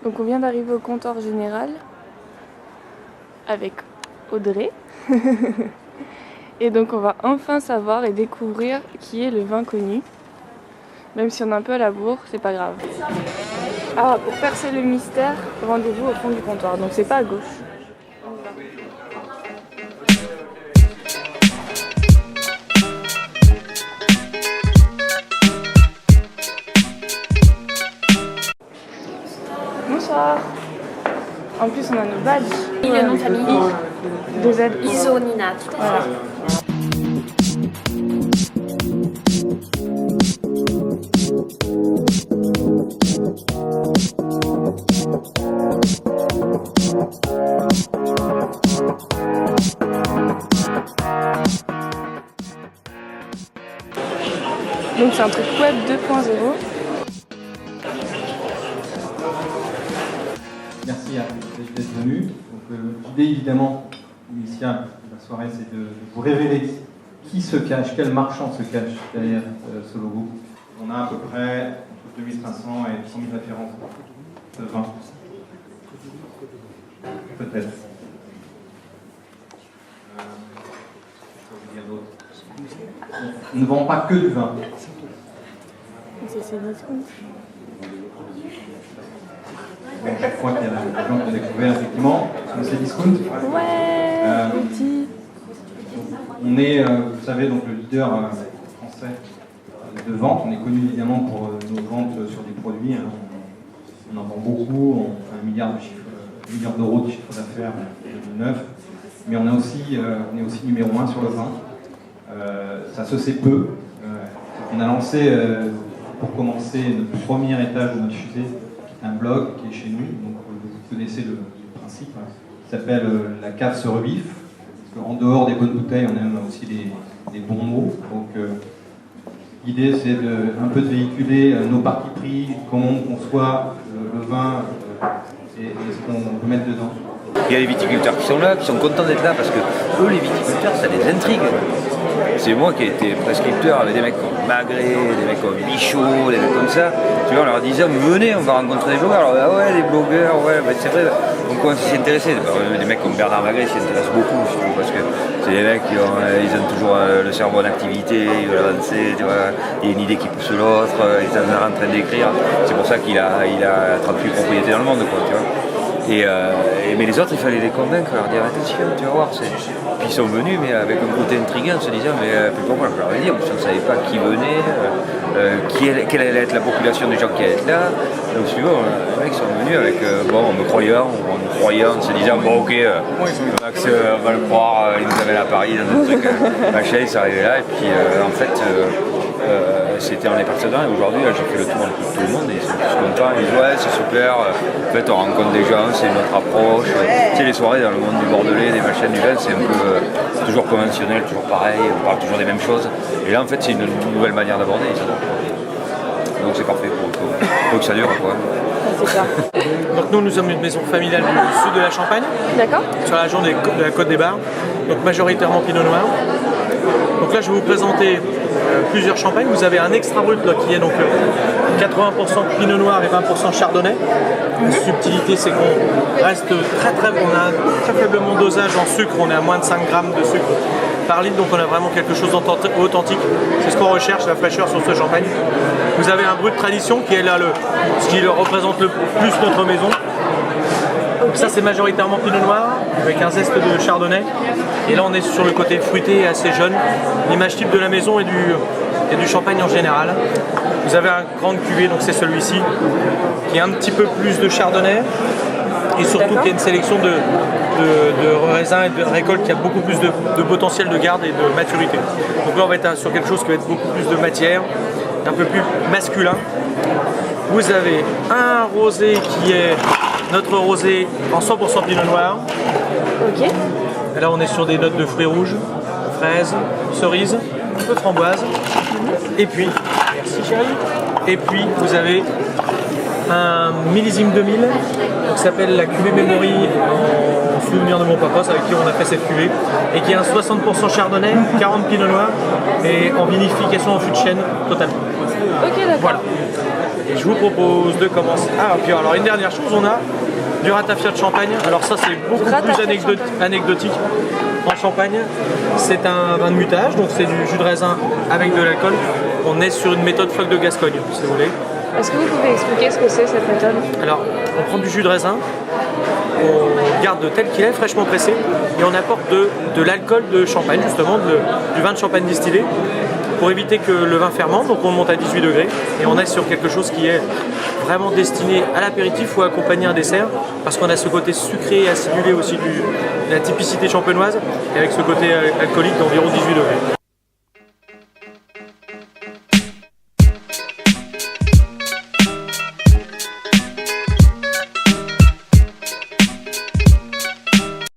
Donc on vient d'arriver au comptoir général avec Audrey. Et donc on va enfin savoir et découvrir qui est le vin connu. Même si on est un peu à la bourre, c'est pas grave. Ah, pour percer le mystère, rendez-vous au fond du comptoir. Donc c'est pas à gauche. Bonsoir. En plus, on a nos badges. Et le nom de famille I2Z. Isonina, tout à fait. Voilà. Donc c'est un truc web 2.0. Merci à vous d'être venus. L'idée évidemment initiale de la soirée, c'est de vous révéler qui se cache, quel marchand se cache derrière ce logo. On a à peu près entre 2500 et 100 000 références de vin. Peut-être. On ne vend pas que du vin. C'est Discount. Je crois qu'il y a des gens qui ont découvert effectivement c'est Discount. Ouais, petit. On est, vous savez, donc le leader français de vente. On est connu évidemment pour nos ventes sur des produits. On en vend beaucoup. On fait 1 milliard d'euros de chiffre d'affaires en 2009. Mais on est aussi numéro 1 sur le vin. Ça se sait peu. On a lancé, pour commencer, notre premier étage de notre fusée, un blog qui est chez nous. Donc vous connaissez le principe, qui s'appelle La cave se revif. En dehors des bonnes bouteilles, on aime aussi des bons mots. Donc l'idée, c'est un peu de véhiculer nos partis pris, comment on conçoit le vin et ce qu'on peut mettre dedans. Il y a les viticulteurs qui sont là, qui sont contents d'être là, parce que eux, les viticulteurs, ça les intrigue. C'est moi qui ai été prescripteur avec des mecs comme Magret, des mecs comme Bichot, des mecs comme ça. Tu vois, on leur disait, venez, on va rencontrer des blogueurs. Alors, ah ouais, les blogueurs, ouais, ben, c'est vrai. Donc, on s'y intéressait. Des mecs comme Bernard Magret s'y intéressent beaucoup, surtout, parce que c'est des mecs qui ont toujours le cerveau en activité, ils veulent avancer, tu vois. Il y a une idée qui pousse l'autre, ils sont en train d'écrire. C'est pour ça qu'il a 38 propriétés dans le monde, quoi, tu vois. Mais les autres, il fallait les convaincre, leur dire attention, tu vas voir. Puis ils sont venus, mais avec un côté intriguant, en se disant, mais pourquoi je leur ai dit, parce qu'on ne savait pas qui venait, quelle allait être la population des gens qui allaient être là. Donc, tu vois, les mecs sont venus avec, en me croyant, en se disant, bon, ok, Max va le croire, il nous amène à Paris dans un truc, machin, il s'est arrivé là, et puis en fait, on est parti dedans, et aujourd'hui, j'ai fait le tour un peu de tout le monde, et ils sont tous contents, ils disent, ouais, c'est super, en fait, on rencontre des gens, c'est notre approche, tu sais, les soirées dans le monde du Bordelais, des machines du vin, c'est un peu toujours conventionnel, toujours pareil, on parle toujours des mêmes choses, et là, en fait, c'est une nouvelle manière d'aborder, ils adorent. Donc c'est parfait pour que ça dure, quoi. Donc nous sommes une maison familiale du sud de la Champagne, D'accord. sur la région de la Côte des Bars, donc majoritairement Pinot Noir. Donc là je vais vous présenter plusieurs champagnes. Vous avez un extra brut là, qui est donc 80% Pinot Noir et 20% Chardonnay. La subtilité, c'est qu'on reste on a un très faiblement dosage en sucre, on est à moins de 5 grammes de sucre par litre, donc on a vraiment quelque chose d'authentique. C'est ce qu'on recherche, la fraîcheur sur ce champagne. Vous avez un brut tradition qui est là ce qui représente le plus notre maison. Donc ça c'est majoritairement Pinot Noir avec un zeste de Chardonnay. Et là on est sur le côté fruité et assez jeune, l'image type de la maison et du champagne en général. Vous avez un grand cuvée, donc c'est celui-ci, qui est un petit peu plus de Chardonnay et surtout qui a une sélection de raisins et de récoltes qui a beaucoup plus de potentiel de garde et de maturité. Donc là on va être sur quelque chose qui va être beaucoup plus de matière, un peu plus masculin. Vous avez un rosé qui est notre rosé en 100% Pinot Noir. Ok. Et là on est sur des notes de fruits rouges, fraises, cerises, un peu de framboise. Et puis, merci chérie. Et puis vous avez un millésime 2000 qui s'appelle la cuvée Memory en souvenir de mon papa, avec qui on a fait cette cuvée, et qui est un 60% Chardonnay, 40 Pinot Noir et en vinification en fût de chêne totalement. Ok, d'accord. Voilà. Et je vous propose de commencer. Ah, puis alors une dernière chose, on a du ratafia de Champagne. Alors ça, c'est beaucoup Ratafia plus de Champagne. anecdotique. En Champagne, c'est un vin de mutage, donc c'est du jus de raisin avec de l'alcool. On est sur une méthode phoque de Gascogne, si vous voulez. Est-ce que vous pouvez expliquer ce que c'est cette méthode? Alors, on prend du jus de raisin, on garde tel qu'il est, fraîchement pressé, et on apporte de l'alcool de champagne, justement, du vin de champagne distillé, pour éviter que le vin fermente. Donc on monte à 18 degrés, et on est sur quelque chose qui est vraiment destiné à l'apéritif ou à accompagner un dessert, parce qu'on a ce côté sucré et acidulé aussi de la typicité champenoise, et avec ce côté alcoolique d'environ 18 degrés.